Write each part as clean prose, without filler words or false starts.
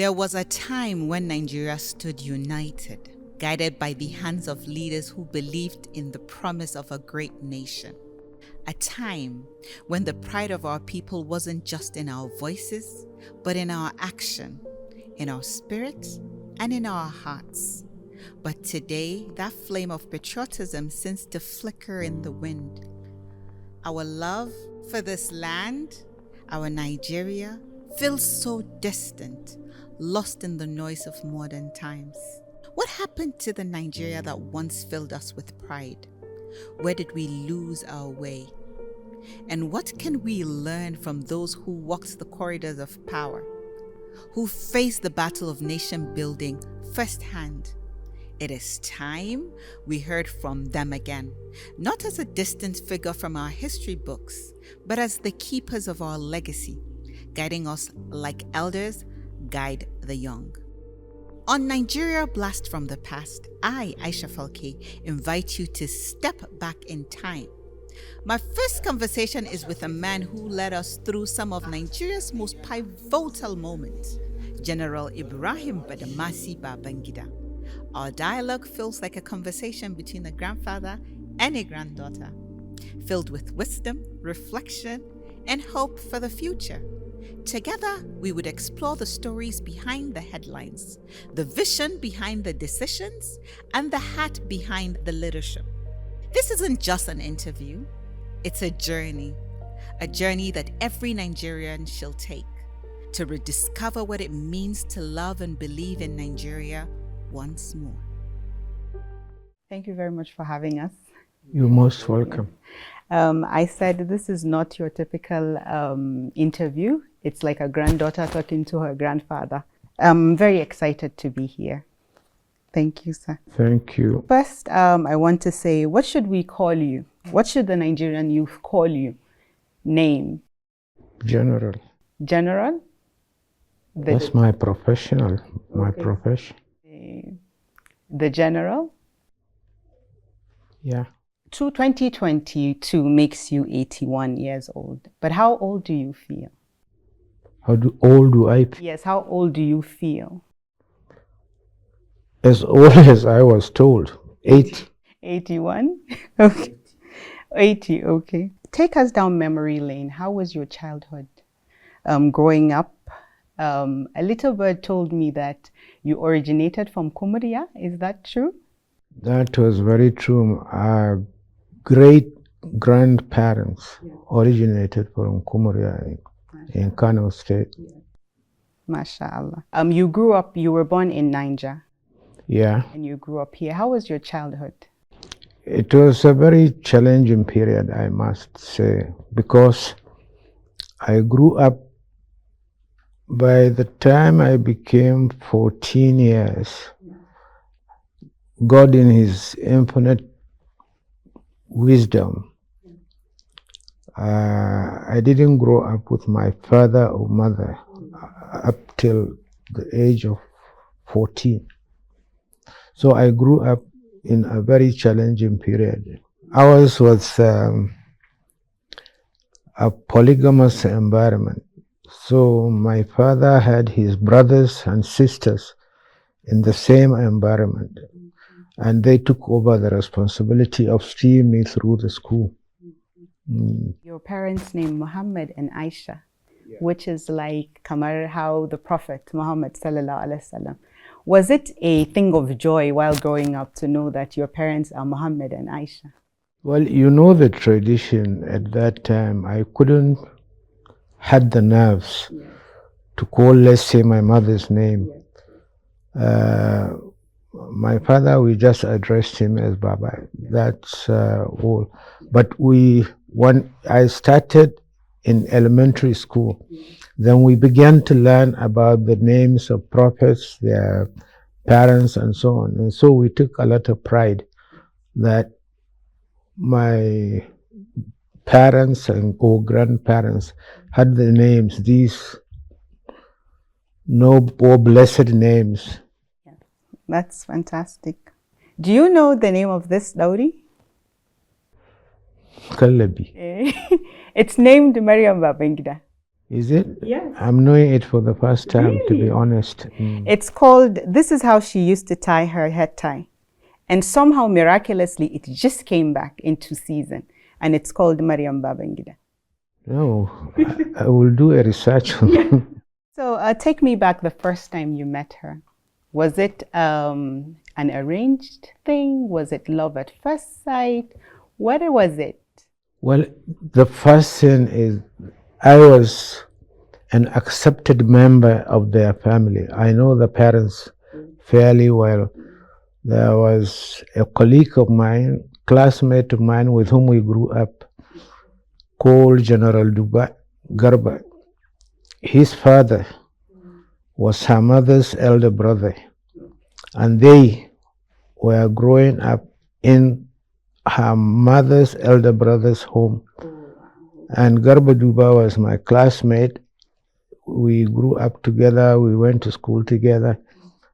There was a time when Nigeria stood united, guided by the hands of leaders who believed in the promise of a great nation. A time when the pride of our people wasn't just in our voices, but in our action, in our spirit, and in our hearts. But today, that flame of patriotism seems to flicker in the wind. Our love for this land, our Nigeria, feels so distant, lost in the noise of modern times. What happened to the Nigeria that once filled us with pride? Where did we lose our way? And what can we learn from those who walked the corridors of power, who faced the battle of nation building firsthand? It is time we heard from them again, not as a distant figure from our history books, but as the keepers of our legacy, guiding us like elders guide the young. On Nigeria Blast from the Past, I, Aisha Falke, invite you to step back in time. My first conversation is with a man who led us through some of Nigeria's most pivotal moments, General Ibrahim Badamasi Babangida. Our dialogue feels like a conversation between a grandfather and a granddaughter, filled with wisdom, reflection, and hope for the future. Together, we would explore the stories behind the headlines, the vision behind the decisions, and the heart behind the leadership. This isn't just an interview, it's a journey that every Nigerian shall take to rediscover what it means to love and believe in Nigeria once more. Thank you very much for having us. You're most welcome. I said this is not your typical interview. It's like a granddaughter talking to her grandfather. I'm very excited to be here. Thank you, sir. Thank you. First, I want to say, what should we call you? What should the Nigerian youth call you? Name? General. General? That's my profession. The General? Yeah. 2022 makes you 81 years old. But how old do you feel? How old do I feel? Yes, how old do you feel? As old as I was told. 80. 81? Okay. 80, okay. Take us down memory lane. How was your childhood? Growing up, a little bird told me that you originated from Kumuria. Is that true? That was very true. Our great-grandparents originated from Kumuria in Kano State. MashaAllah. You were born in Niger. Yeah. And you grew up here. How was your childhood? It was a very challenging period, I must say, because I grew up. By the time I became 14 years, God in His infinite wisdom, I didn't grow up with my father or mother up till the age of 14. So I grew up in a very challenging period. Ours was a polygamous environment. So my father had his brothers and sisters in the same environment, and they took over the responsibility of seeing me through the school. Your parents' name Muhammad and Aisha, which is like Kamar, how the Prophet Muhammad sallallahu alaihi wasallam. Was it a thing of joy while growing up to know that your parents are Muhammad and Aisha? Well, you know the tradition at that time. I couldn't had the nerves to call, let's say, my mother's name. My father, we just addressed him as Baba. That's all. But when I started in elementary school, then we began to learn about the names of prophets, their parents, and so on. And so we took a lot of pride that my parents or grandparents had the names, these noble, blessed names. Yeah, that's fantastic. Do you know the name of this dowry? Kallabi. It's named Maryam Babangida. Is it? Yes. I'm knowing it for the first time, to be Really? honest. It's called, this is how she used to tie her head tie. And somehow, miraculously, it just came back into season. And it's called Mariam Babangida. No, I will do a research. So take me back the first time you met her. Was it an arranged thing? Was it love at first sight? What was it? Well, the first thing is I was an accepted member of their family. I know the parents fairly well. There was a colleague of mine, classmate of mine with whom we grew up, called General Garba. His father was her mother's elder brother, and they were growing up in her mother's elder brother's home. And Garba Duba was my classmate. We grew up together, we went to school together,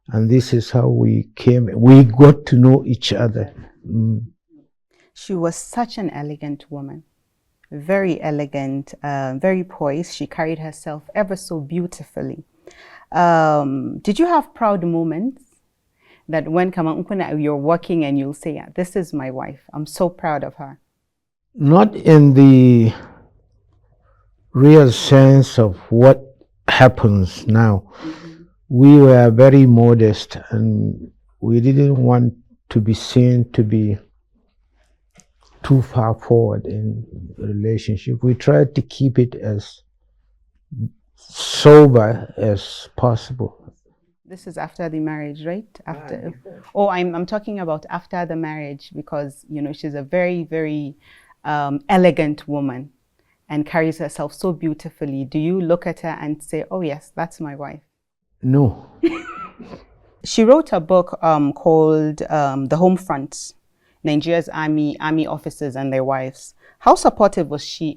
and this is how we got to know each other. She was such an elegant woman, very elegant, very poised. She carried herself ever so beautifully. Did you have proud moments that when you're walking and you'll say, yeah, this is my wife, I'm so proud of her? Not in the real sense of what happens now. We were very modest and we didn't want to be seen to be too far forward in the relationship. We tried to keep it as sober as possible. This is after the marriage, right? After. Oh, I'm talking about after the marriage, because you know she's a very, very elegant woman and carries herself so beautifully. Do you look at her and say, oh yes, that's my wife? No. She wrote a book called The Home Front, Nigeria's army officers and their wives. How supportive was she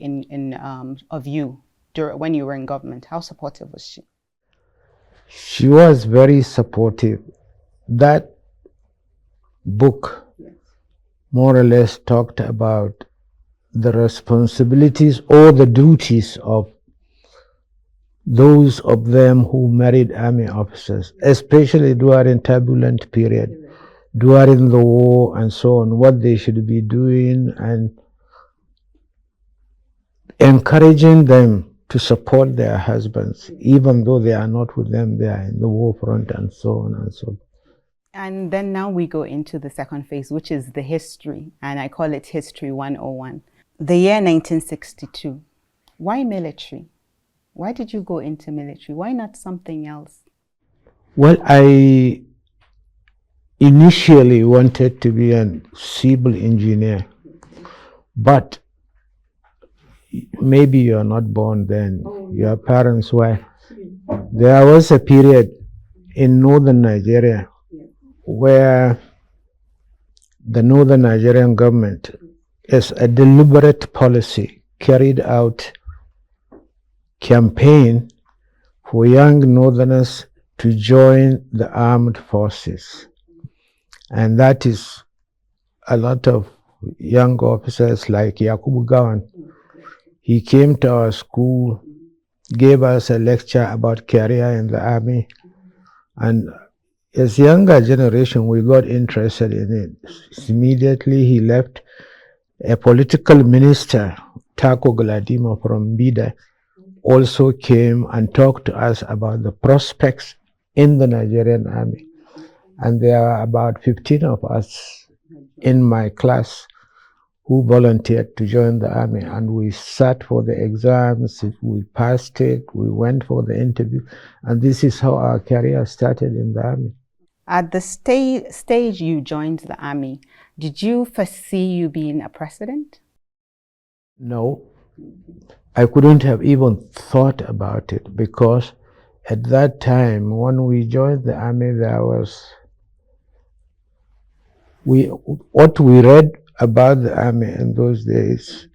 of you when you were in government? How supportive was she? She was very supportive. That book more or less talked about the responsibilities or the duties of those of them who married army officers, especially during turbulent period, during the war and so on, what they should be doing, and encouraging them to support their husbands, even though they are not with them, they are in the war front and so on and so on. And then now we go into the second phase, which is the history, and I call it History 101. The year 1962. Why military? Why did you go into military? Why not something else? Well, I initially wanted to be a civil engineer, but maybe you're not born then, your parents were. There was a period in northern Nigeria where the northern Nigerian government, as a deliberate policy, carried out campaign for young northerners to join the armed forces. And that is a lot of young officers like Yakubu Gawan. He came to our school, gave us a lecture about career in the army, and as younger generation we got interested in it. Immediately he left. A political minister, Tako Galadima from Bida, also came and talked to us about the prospects in the Nigerian army. And there are about 15 of us in my class who volunteered to join the army, and we sat for the exams, we passed it, we went for the interview, and this is how our career started in the army. At the stage you joined the army, did you foresee you being a president? No, I couldn't have even thought about it, because at that time when we joined the army, there was what we read about the army in those days.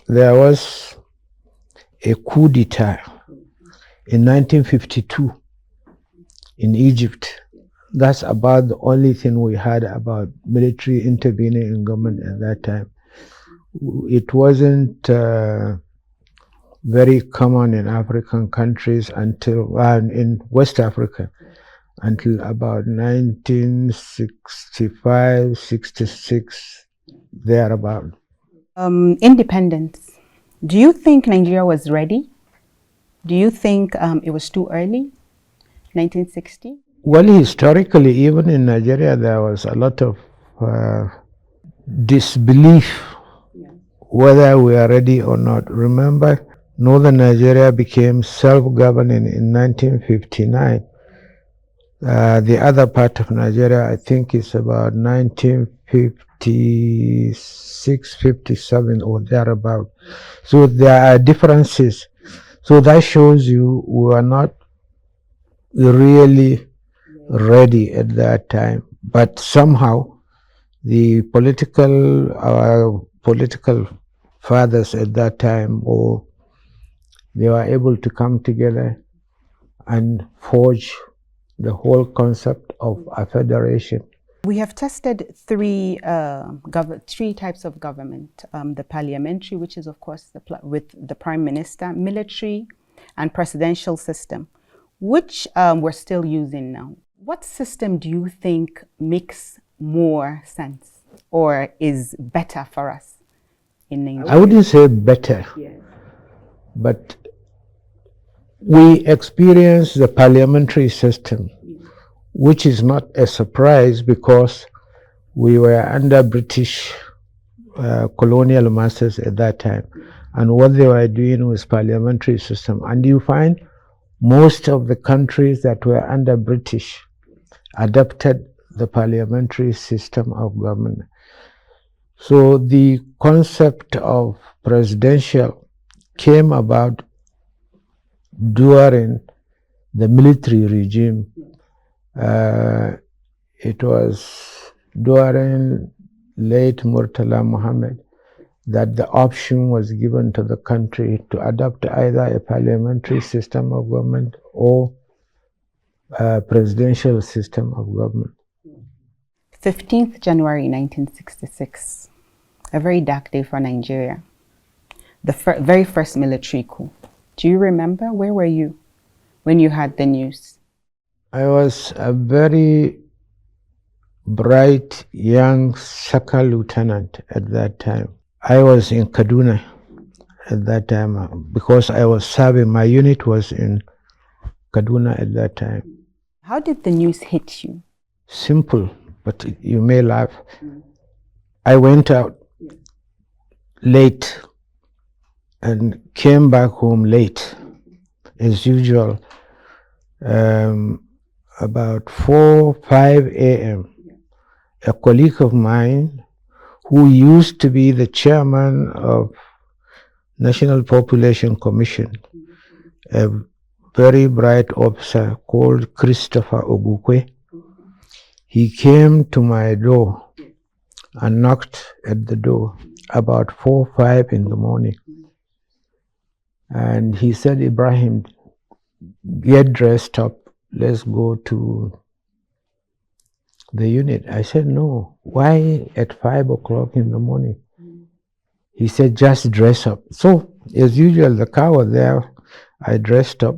There was a coup d'etat in 1952 in Egypt. That's about the only thing we had about military intervening in government at that time. It wasn't very common in African countries until in West Africa until about 1965, 66, thereabout. Independence. Do you think Nigeria was ready? Do you think it was too early, 1960? Well, historically, even in Nigeria, there was a lot of disbelief whether we are ready or not. Remember, Northern Nigeria became self-governing in 1959. The other part of Nigeria, I think, is about 1956, 57 or thereabout. So there are differences. So that shows you we are not really ready at that time. But somehow the our political fathers at that time, or they were able to come together and forge the whole concept of a federation. We have tested three types of government: the parliamentary, which is of course with the prime minister, military, and presidential system, which we're still using now. What system do you think makes more sense or is better for us in Nigeria? I wouldn't say better, but we experience the parliamentary system, which is not a surprise because we were under British colonial masters at that time, and what they were doing was parliamentary system. And you find most of the countries that were under British adopted the parliamentary system of government. So the concept of presidential came about during the military regime. It was during late Murtala Muhammad that the option was given to the country to adopt either a parliamentary system of government or a presidential system of government. 15th January 1966, a very dark day for Nigeria. The very first military coup. Do you remember? Where were you when you had the news? I was a very bright young second lieutenant at that time. I was in Kaduna at that time because I was serving. My unit was in Kaduna at that time. How did the news hit you? Simple, but you may laugh. I went out late and came back home late, as usual, about 4, 5 a.m. A colleague of mine who used to be the chairman of National Population Commission, a very bright officer called Christopher Ogukwe, he came to my door and knocked at the door about 4, 5 in the morning. And he said, "Ibrahim, get dressed up, let's go to the unit." I said, "No, why at 5 o'clock in the morning?" He said, "Just dress up." So, as usual, the car was there. I dressed up.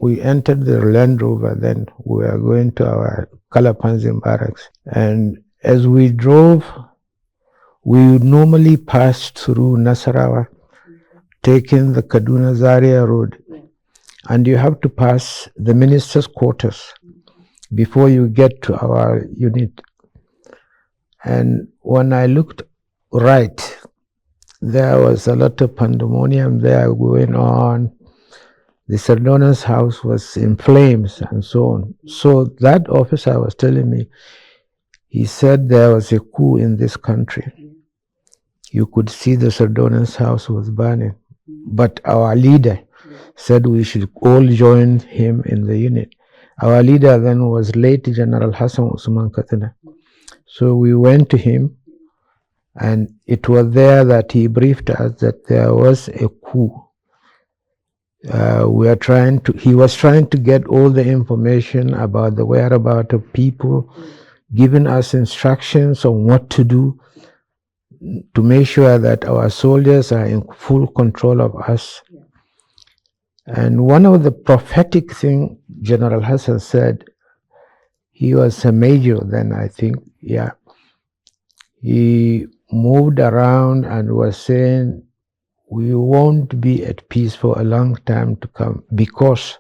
We entered the Land Rover, then we were going to our Kalapanzin barracks. And as we drove, we would normally pass through Nasarawa, taking the Kaduna Zaria road. And you have to pass the minister's quarters before you get to our unit. And when I looked right, there was a lot of pandemonium there going on. The Sardona's house was in flames and so on. So that officer was telling me, he said there was a coup in this country. You could see the Sardona's house was burning. But our leader said we should all join him in the unit. Our leader then was late General Hassan Usman Katina. So we went to him, and it was there that he briefed us that there was a coup. He was trying to get all the information about the whereabouts of people, giving us instructions on what to do. to make sure that our soldiers are in full control of us. And one of the prophetic things General Hassan said, he was a major then, I think, yeah. He moved around and was saying, we won't be at peace for a long time to come because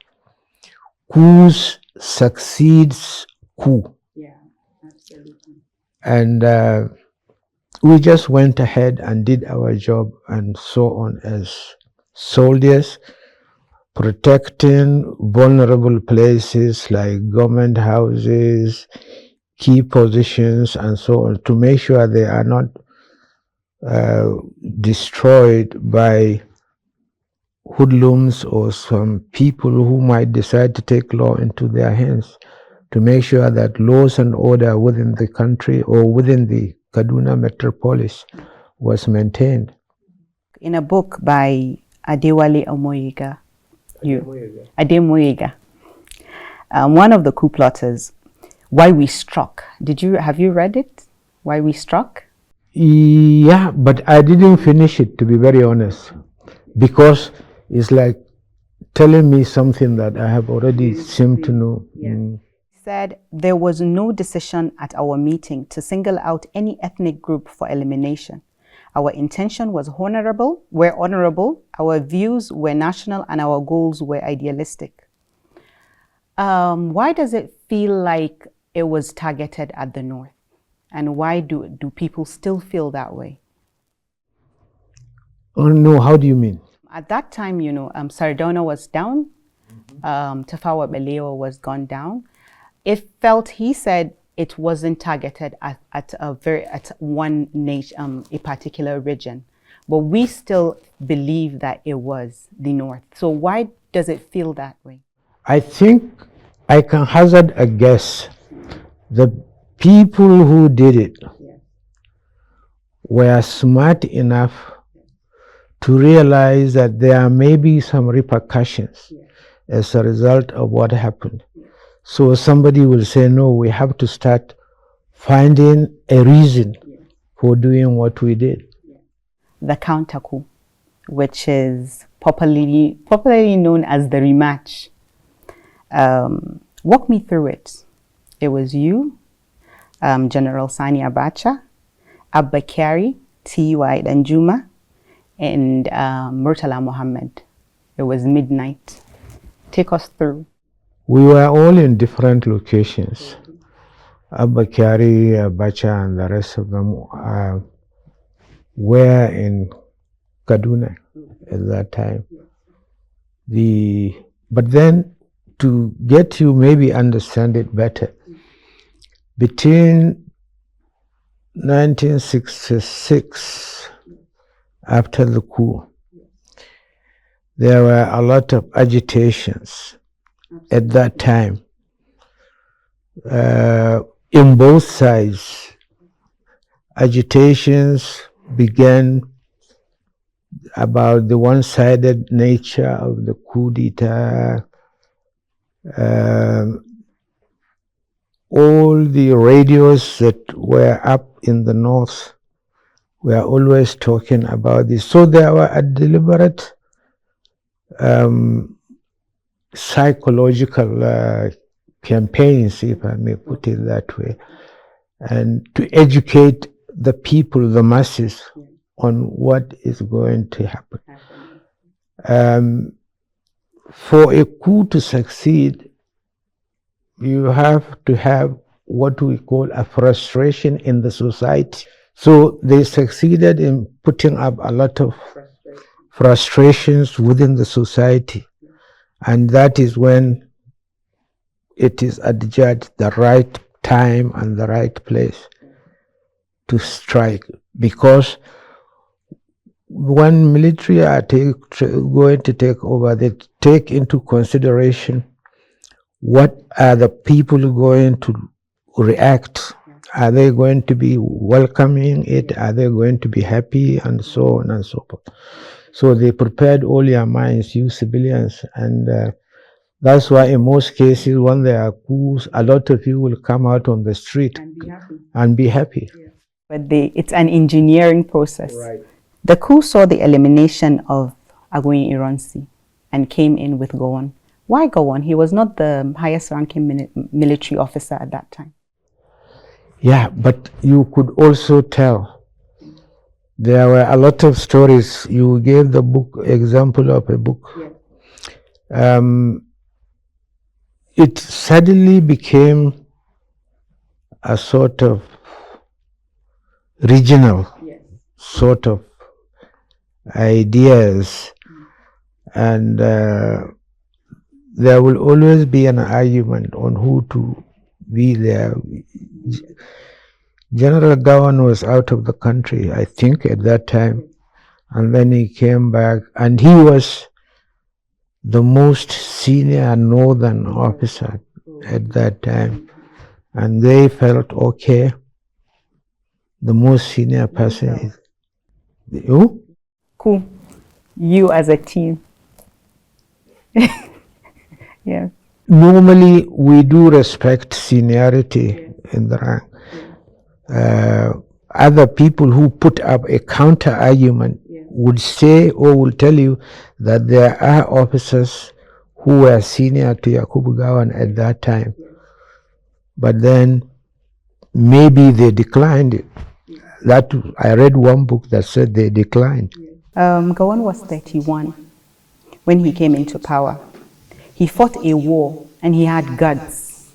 coups succeeds coup. Yeah, absolutely. And we just went ahead and did our job and so on as soldiers, protecting vulnerable places like government houses, key positions, and so on, to make sure they are not destroyed by hoodlums or some people who might decide to take law into their hands, to make sure that laws and order within the country or within the Kaduna metropolis was maintained. In a book by Adewale Omoyiga, Ademoyiga, one of the coup plotters, Why We Struck. Have you read it? Why We Struck? Yeah, but I didn't finish it, to be very honest, because it's like telling me something that I have already seemed to know. He said, there was no decision at our meeting to single out any ethnic group for elimination. Our intention was honorable, our views were national, and our goals were idealistic. Why does it feel like it was targeted at the North? And why do people still feel that way? Oh no, how do you mean? At that time, Sardauna was down, Tafawa Balewa was gone down. He said it wasn't targeted at one nation, a particular region, but we still believe that it was the North. So why does it feel that way? I think I can hazard a guess. The people who did it were smart enough to realize that there may be some repercussions as a result of what happened. So somebody will say, no, we have to start finding a reason for doing what we did. The counter coup, which is popularly known as the rematch. Walk me through it. It was you, General Sani Abacha, Abba Kyari, T.Y. Danjuma, and Murtala Mohammed. It was midnight. Take us through. We were all in different locations. Abba Kyari, Abacha, and the rest of them were in Kaduna at that time. But then, to get you maybe understand it better, between 1966, after the coup, there were a lot of agitations at that time in both sides. Agitations began about the one-sided nature of the coup d'etat. All the radios that were up in the north were always talking about this. So there were a deliberate psychological campaigns, if I may put it that way, and to educate the people, the masses, on what is going to happen. For a coup to succeed, you have to have what we call a frustration in the society. So they succeeded in putting up a lot of frustrations within the society. And that is when it is adjudged the right time and the right place to strike. Because when military are going to take over, they take into consideration what are the people going to react. Are they going to be welcoming it? Are they going to be happy? And so on and so forth. So they prepared all your minds, you civilians, and that's why in most cases when there are coups, a lot of you will come out on the street and be happy. But it's an engineering process. Right. The coup saw the elimination of Agoyin Ironsi and came in with Gowon. Why Gowon? He was not the highest ranking military officer at that time. Yeah, but you could also tell there were a lot of stories. You gave the book example of a book. Yes. It suddenly became a sort of regional sort of ideas, and there will always be an argument on who to be there. General Gowon was out of the country, I think, at that time, and then he came back, and he was the most senior northern officer at that time, and they felt, okay, the most senior person is who? Cool. You as a team. Yeah. Normally, we do respect seniority in the rank. Other people who put up a counter argument would say or will tell you that there are officers who were senior to Yakubu Gowon at that time, but then maybe they declined it. That I read one book that said they declined. Gowon was 31 when he came into power. He fought a war and he had guts.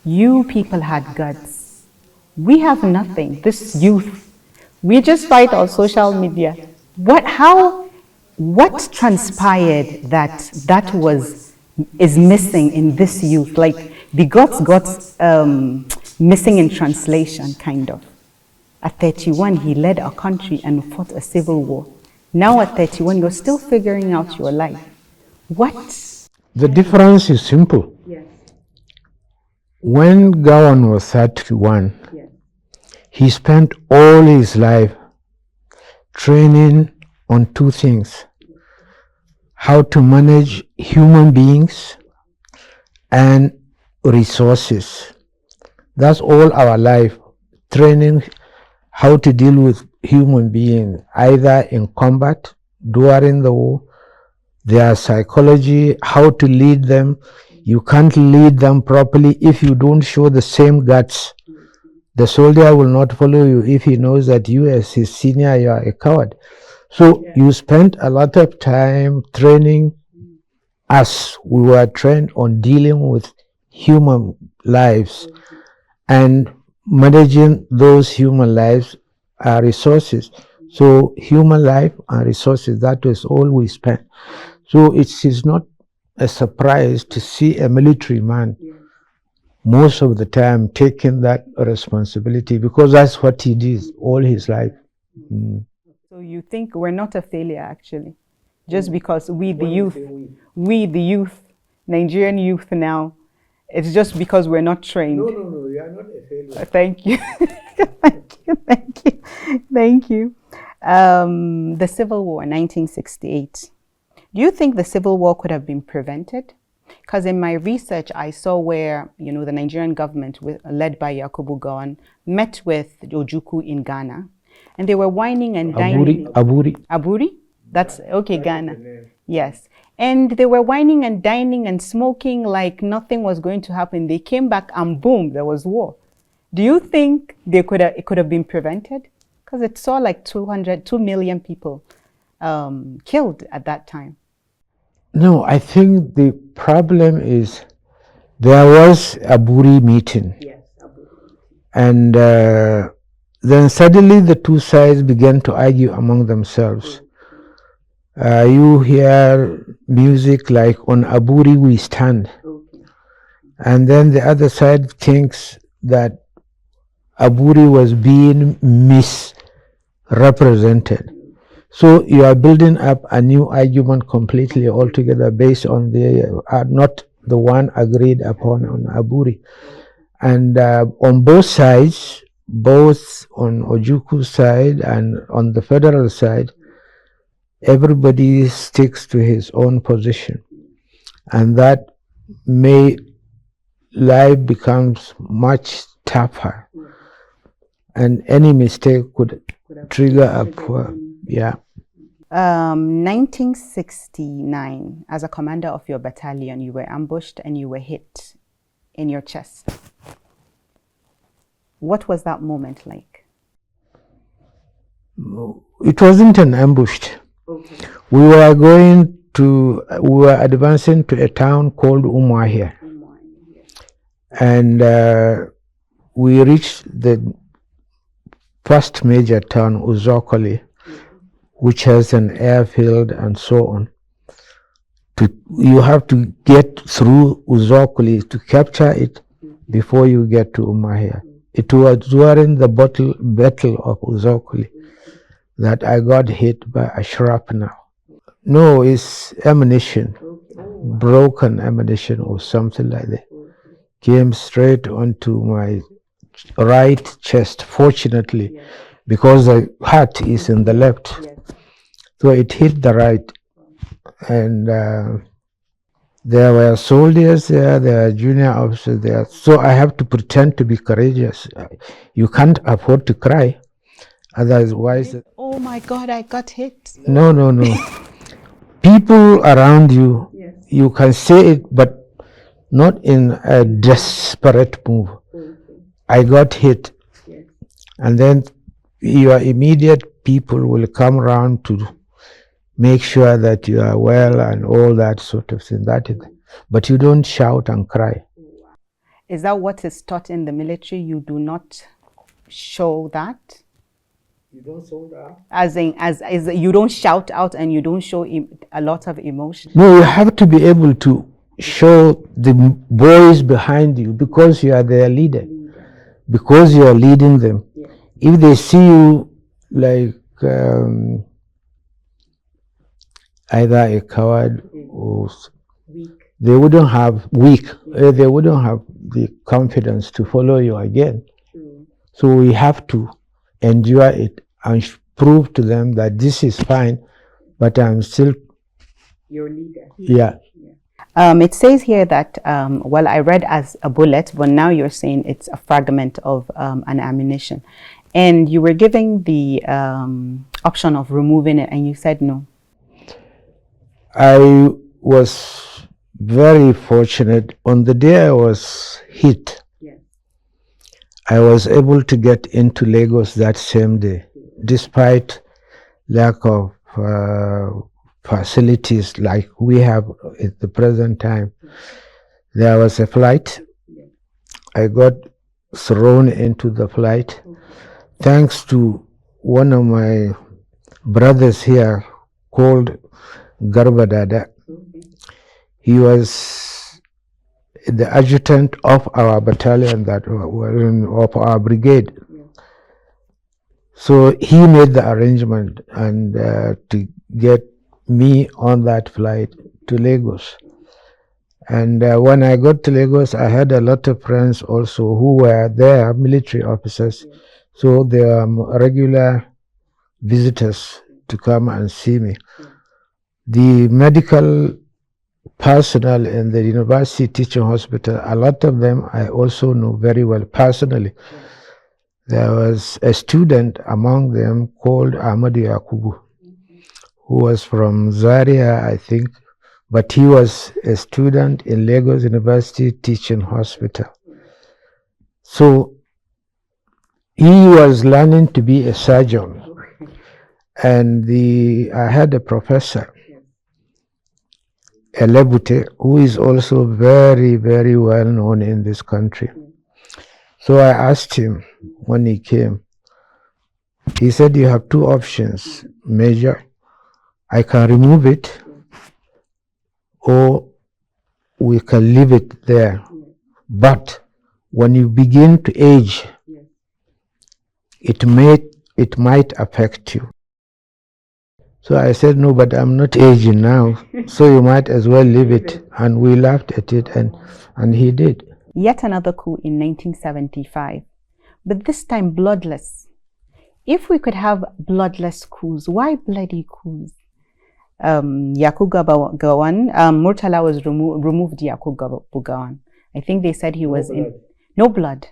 You people had guts. We have nothing. This youth, we just fight on social media. What transpired that is missing in this youth? Like the guts got missing in translation, kind of. At 31, he led a country and fought a civil war. Now at 31, you're still figuring out your life. What? The difference is simple. Yes. When Gowon was 31, Yes. he spent all his life training on two things: how to manage human beings and resources. That's all our life, training how to deal with human beings, either in combat, during the war, their psychology, how to lead them. You can't lead them properly if you don't show the same guts. The soldier will not follow you if he knows that you as his senior, you are a coward. So you spent a lot of time training us. We were trained on dealing with human lives and managing those human lives are resources. So human life and resources, that was all we spent. So it is not a surprise to see a military man most of the time taking that responsibility, because that's what he did all his life. So you think we're not a failure, actually, just because we the youth, Nigerian youth now, it's just because we're not trained. No, you are not a failure. Thank you. Thank you. The Civil War, 1968. Do you think the Civil War could have been prevented? Because in my research, I saw where, the Nigerian government, led by Yakubu Gowon, met with Ojukwu in Ghana, and they were whining and dining. Aburi? That's, okay, Ghana. Yes. And they were whining and dining and smoking like nothing was going to happen. They came back and boom, there was war. Do you think it could have been prevented? Because it saw like 2 million people killed at that time. No, I think the problem is there was a Buri meeting. Yes, Aburi. And then suddenly the two sides began to argue among themselves. You hear music like "On Aburi we stand," and then the other side thinks that Aburi was being misrepresented. So you are building up a new argument completely altogether based on not the one agreed upon on Aburi. And on both sides, both on Ojuku's side and on the federal side, everybody sticks to his own position, and that life becomes much tougher. and any mistake could trigger a poor, yeah. 1969, as a commander of your battalion, you were ambushed and you were hit in your chest. What was that moment like? It wasn't an ambush. Okay. We were advancing to a town called Umahia. And we reached the first major town, Uzokoli, which has an airfield and so on. You have to get through Uzokoli to capture it before you get to Umahia. It was during the battle of Uzokoli that I got hit by a shrapnel. No, it's ammunition, broken ammunition or something like that. Came straight onto my right chest, fortunately, because the heart is in the left. So it hit the right. And there were soldiers there were junior officers there. So I have to pretend to be courageous. You can't afford to cry. Otherwise, oh my God, I got hit. No. People around you, you can say it, but not in a desperate move. I got hit. And then your immediate people will come around to make sure that you are well and all that sort of thing. That is, but you don't shout and cry. Is that what is taught in the military? You do not show that? You don't show that? As you don't shout out and you don't show a lot of emotion? No, you have to be able to show the boys behind you because you are their leader. Because you are leading them. If they see you like either a coward or weak, they wouldn't have the confidence to follow you again. So we have to endure it and prove to them that this is fine, but I'm still your leader. Yeah. It says here that, well, I read as a bullet, but now you're saying it's a fragment of an ammunition. And you were giving the option of removing it, and you said no. I was very fortunate. On the day I was hit, I was able to get into Lagos that same day, despite lack of facilities like we have at the present time. There was a flight. I got thrown into the flight. Thanks to one of my brothers here called Garba Dada. He was the adjutant of our battalion of our brigade. So he made the arrangement and to get me on that flight to Lagos. And when I got to Lagos, I had a lot of friends also who were there, military officers. So they were regular visitors to come and see me. The medical personnel in the university teaching hospital, a lot of them I also know very well personally. There was a student among them called Ahmadu Yakubu, who was from Zaria, I think, but he was a student in Lagos University Teaching Hospital. So he was learning to be a surgeon, and I had a professor, Elebute, who is also very, very well known in this country. So I asked him when he came, he said, you have two options, Major. I can remove it, or we can leave it there. But when you begin to age, it might affect you. So I said, no, but I'm not aging now, so you might as well leave it. And we laughed at it, and he did. Yet another coup in 1975, but this time bloodless. If we could have bloodless coups, why bloody coups? Yakubu Gowon, Murtala was removed Yakubu Gowon. I think they said he was in no blood.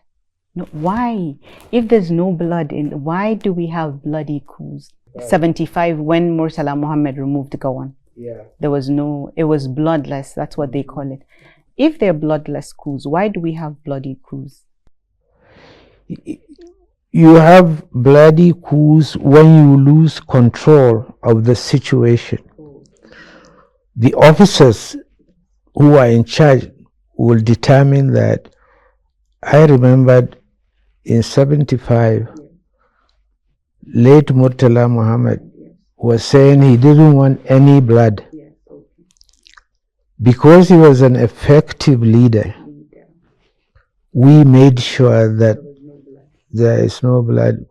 No, why? If there's no blood in, why do we have bloody coups? 75, when Murtala Muhammad removed Gawan. Yeah. There was no, it was bloodless. That's what they call it. If they're bloodless coups, why do we have bloody coups? You have bloody coups when you lose control of the situation. The officers who are in charge will determine that. I remembered in 75, late Murtala Muhammad was saying he didn't want any blood because he was an effective leader. We made sure that there is no blood.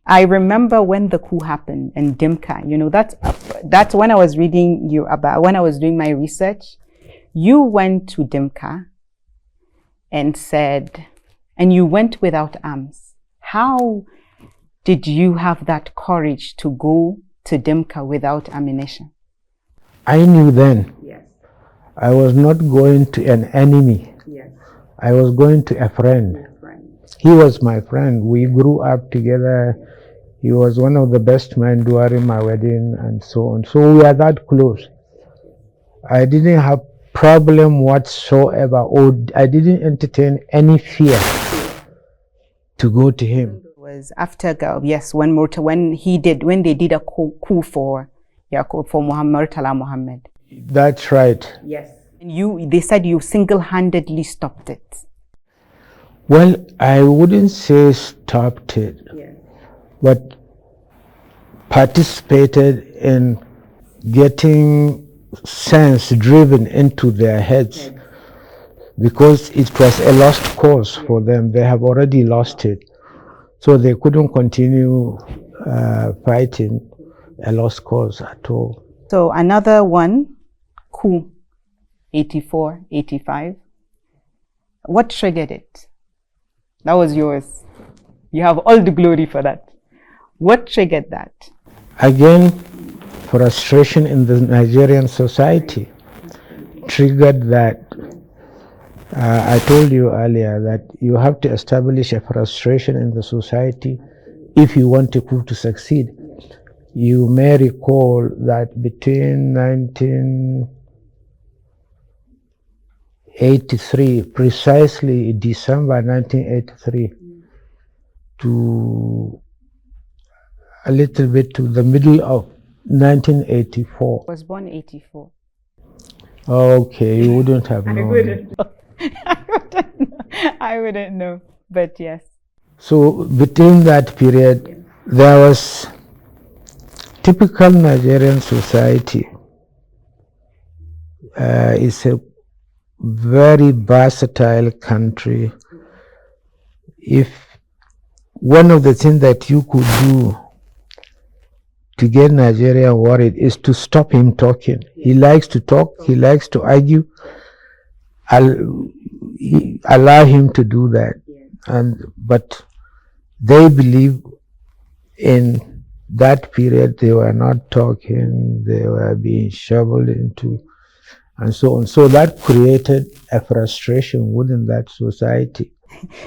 I remember when the coup happened in Dimka. You know, that's when I was reading you about, when I was doing my research. You went to Dimka and said, and you went without arms. How did you have that courage to go to Dimka without ammunition? I knew then. Yes. I was not going to an enemy. Yes. I was going to a friend. He was my friend. We grew up together. He was one of the best men during my wedding and so on. So we are that close. I didn't have problem whatsoever, or I didn't entertain any fear to go to him. It was after, yes, when they did a coup for Murtala Muhammad. That's right. Yes. And they said you single-handedly stopped it. Well, I wouldn't say stopped it, but participated in getting sense driven into their heads, because it was a lost cause for them. They have already lost it, so they couldn't continue fighting a lost cause at all. So another one, coup, 84, 85. What triggered it? That was yours. You have all the glory for that. What triggered that? Again, frustration in the Nigerian society triggered that. I told you earlier that you have to establish a frustration in the society if you want a coup to succeed. You may recall that between 1983, precisely December 1983, to a little bit to the middle of 1984. I was born 84. Okay, you wouldn't have known. I wouldn't know. I wouldn't know, but yes. So between that period, there was typical Nigerian society. It's a very versatile country. If one of the things that you could do to get Nigeria worried is to stop him talking. He likes to talk, he likes to argue. Allow him to do that. But they believe in that period they were not talking, they were being shoveled into, and so on. So that created a frustration within that society.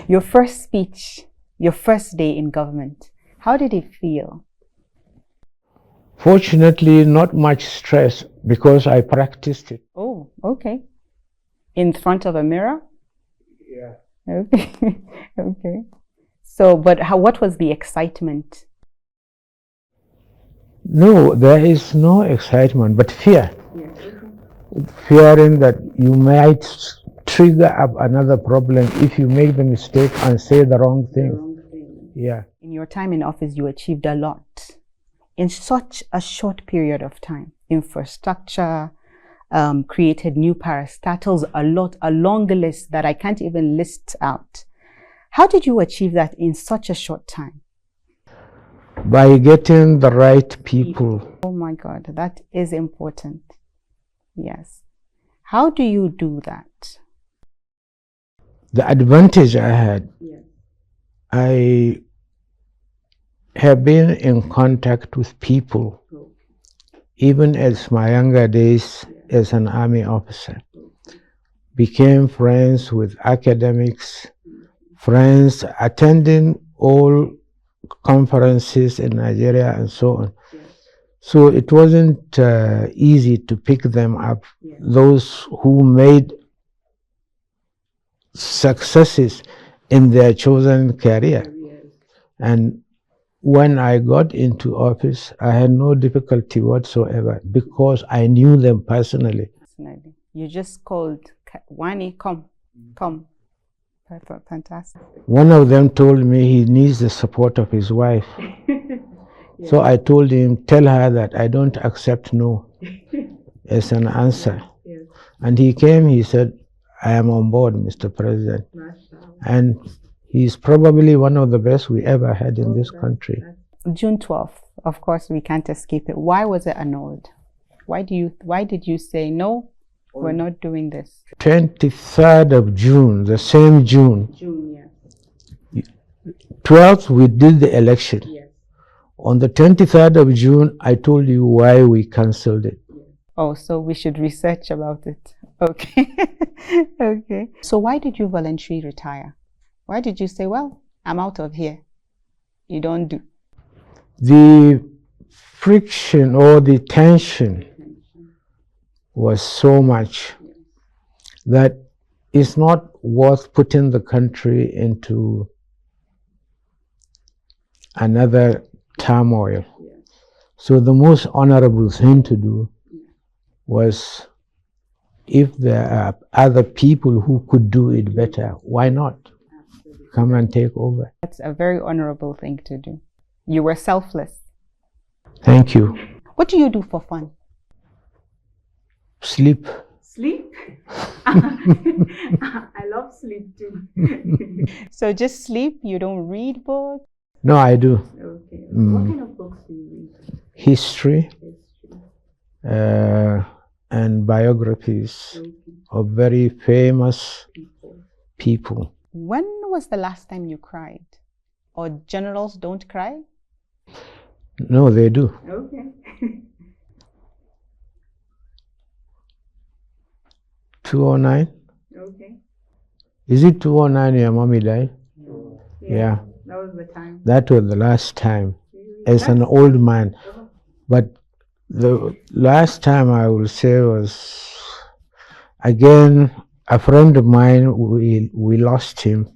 Your first speech, your first day in government, how did it feel? Fortunately, not much stress because I practiced it. Oh, okay. In front of a mirror? Yeah. Okay. Okay. So, but what was the excitement? No, there is no excitement, but fear. Yes. Fearing that you might trigger up another problem if you make the mistake and say the wrong thing. Yeah. In your time in office, you achieved a lot in such a short period of time. Infrastructure, created new parastatals, a long list that I can't even list out. How did you achieve that in such a short time? By getting the right people. Oh my God, that is important. Yes. How do you do that? The advantage I had, I have been in contact with people, even as my younger days as an army officer. Became friends with academics, friends, attending all conferences in Nigeria and so on. So it wasn't easy to pick them up, those who made successes in their chosen career. And when I got into office, I had no difficulty whatsoever because I knew them personally. You just called Wani, come. Fantastic. One of them told me he needs the support of his wife. So I told him, tell her that I don't accept no as an answer. And he came, he said, I am on board, Mr. President. And he's probably one of the best we ever had in this country. June 12th, of course, we can't escape it. Why was it annulled? Why did you say, no, we're not doing this? 23rd of June, the same June. 12th, we did the election. On the 23rd of June, I told you why we cancelled it. Oh, so we should research about it. Okay. Okay. So why did you voluntarily retire? Why did you say, well, I'm out of here? You don't do. The friction or the tension was so much that it's not worth putting the country into another turmoil. So the most honorable thing to do was, if there are other people who could do it better, why not come and take over? That's a very honorable thing to do. You were selfless. Thank you. What do you do for fun? Sleep. Sleep? I love sleep too. So just sleep? You don't read books? No, I do. Okay. What kind of books do you read? History. And biographies of very famous people. When was the last time you cried? Or generals don't cry? No, they do. Okay. 209? Okay. Is it 209 your mommy died? Yeah. That was the time. That was the last time as an old man. But the last time I will say was, again, a friend of mine, we lost him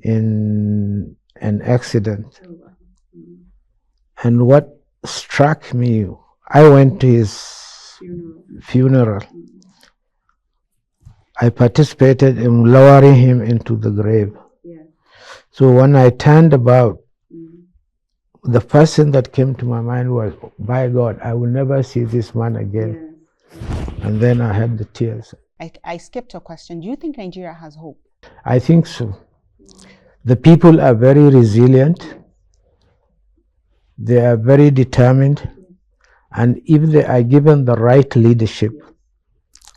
in an accident. And what struck me, I went to his funeral. I participated in lowering him into the grave. So when I turned about, the first thing that came to my mind was, by God, I will never see this man again. And then I had the tears. I skipped a question. Do you think Nigeria has hope? I think so. The people are very resilient. They are very determined. And if they are given the right leadership,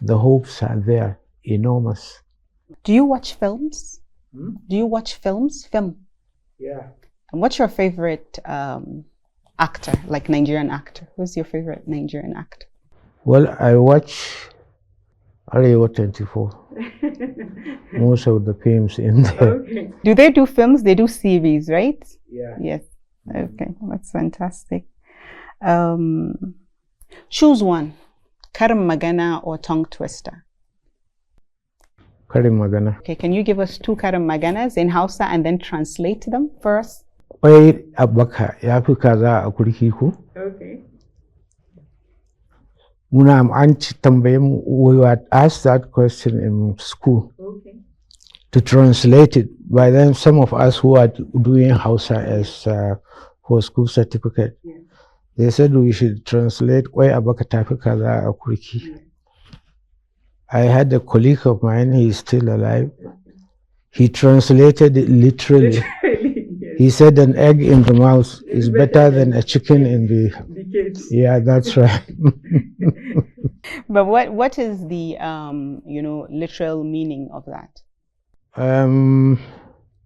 the hopes are there, enormous. Do you watch films? Do you watch films? Yeah. And what's your favorite actor, like Nigerian actor? Who's your favorite Nigerian actor? Well, I watch Arewa 24. Most of the films in there. Okay. Do they do films? They do series, right? Yeah. Yes. Okay, that's fantastic. Choose one, karin magana or tongue twister. Karin magana. Okay, can you give us 2 karin maganas in Hausa and then translate them for us? Wai abaka ya fi kaza a kurki ko? Okay. Muna an tambaye mu, we were asked that question in school. Okay. To translate it. By then, some of us who are doing Hausa as for school certificate, they said we should translate wai abaka tafi kaza a kurki. I had a colleague of mine, he is still alive. He translated it literally. He said an egg in the mouth is better than a chicken in the cage. Yeah, that's right. But what is the literal meaning of that?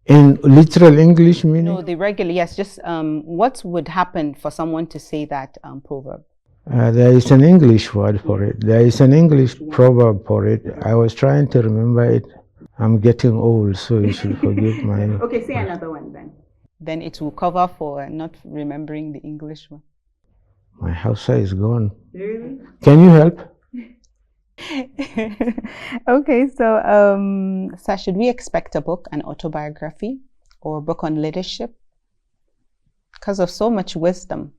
In literal English meaning? No, the regular, yes. Just what would happen for someone to say that proverb? There is an English word for it. There is an English proverb for it. I was trying to remember it. I'm getting old, so you should forgive my... Okay, say another one then. Then it will cover for not remembering the English one. My Hausa is gone. Really? Can you help? Okay, so sir, should we expect a book, an autobiography, or a book on leadership? Because of so much wisdom.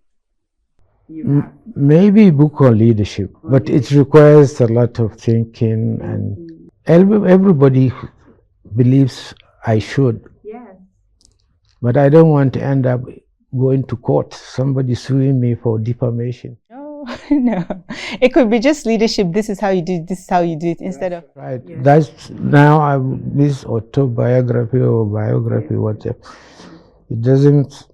Maybe book on leadership, but it requires a lot of thinking, and everybody believes I should. Yes. But I don't want to end up going to court, somebody suing me for defamation. No, no. It could be just leadership. This is how you do it. This is how you do it. Instead of... Right. Yes. That's now this autobiography or biography, whatever. It doesn't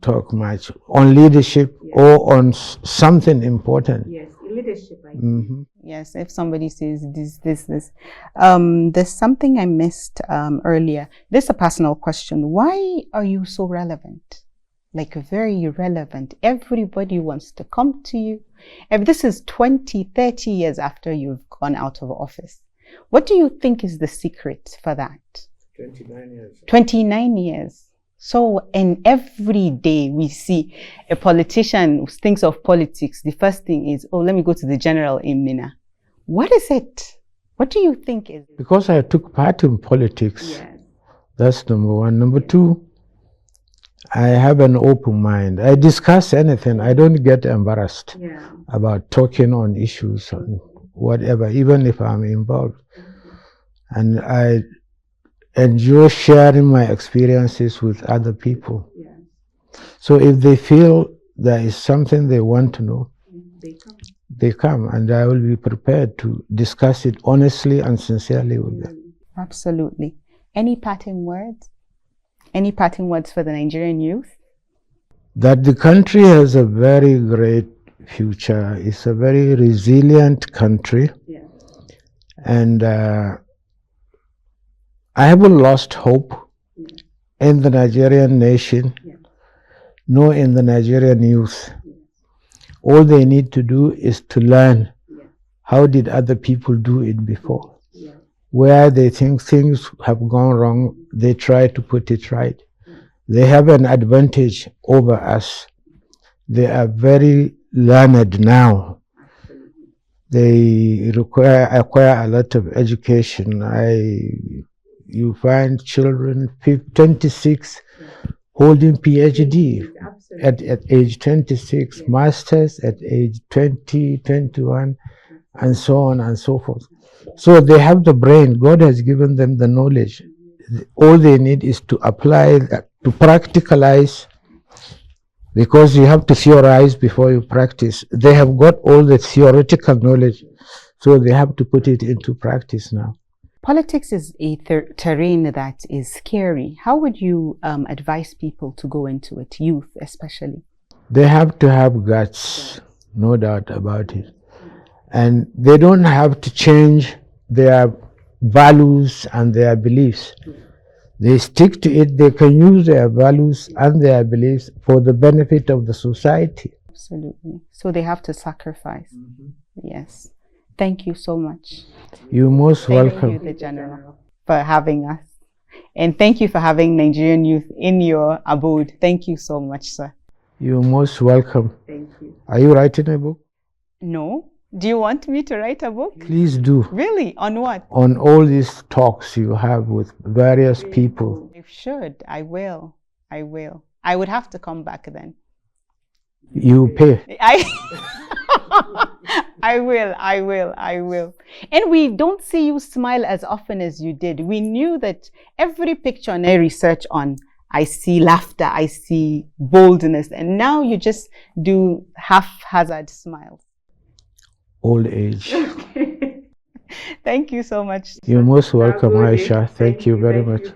talk much on leadership or on something important. Yes, leadership. Mm-hmm. Yes, if somebody says this. There's something I missed earlier. This is a personal question. Why are you so relevant? Like very relevant. Everybody wants to come to you. If this is 20, 30 years after you've gone out of office, what do you think is the secret for that? 29 years. 29 years. So, and every day we see a politician who thinks of politics, the first thing is, oh, let me go to the general in Mina. What is it? What do you think is it? Because I took part in politics. Yes. That's number one. Number two, I have an open mind. I discuss anything. I don't get embarrassed about talking on issues and whatever, even if I'm involved. And I enjoy sharing my experiences with other people. So if they feel there is something they want to know, they come, and I will be prepared to discuss it honestly and sincerely with them. Absolutely. Any parting words? Any parting words for the Nigerian youth? That the country has a very great future. It's a very resilient country. And I haven't lost hope in the Nigerian nation, nor in the Nigerian youth. All they need to do is to learn how did other people do it before. Where they think things have gone wrong, they try to put it right. They have an advantage over us. They are very learned now. They acquire a lot of education. You find children 26 holding PhD at age 26, masters at age 20, 21, and so on and so forth. So they have the brain. God has given them the knowledge. All they need is to apply that, to practicalize, because you have to theorize before you practice. They have got all the theoretical knowledge, so they have to put it into practice now. Politics is a terrain that is scary. How would you advise people to go into it, youth especially? They have to have guts, no doubt about it. And they don't have to change their values and their beliefs. They stick to it. They can use their values and their beliefs for the benefit of the society. Absolutely. So they have to sacrifice. Yes. Thank you so much. You're most welcome. Thank you, the General, for having us. And thank you for having Nigerian youth in your abode. Thank you so much, sir. You're most welcome. Thank you. Are you writing a book? No. Do you want me to write a book? Please do. Really? On what? On all these talks you have with various people. You should. I will. I will. I would have to come back then. You pay. I will. And we don't see you smile as often as you did. We knew that every picture and I research on, I see laughter, I see boldness, and now you just do haphazard smiles. Old age. Thank you so much. You're most welcome, Aisha. Thank you very much.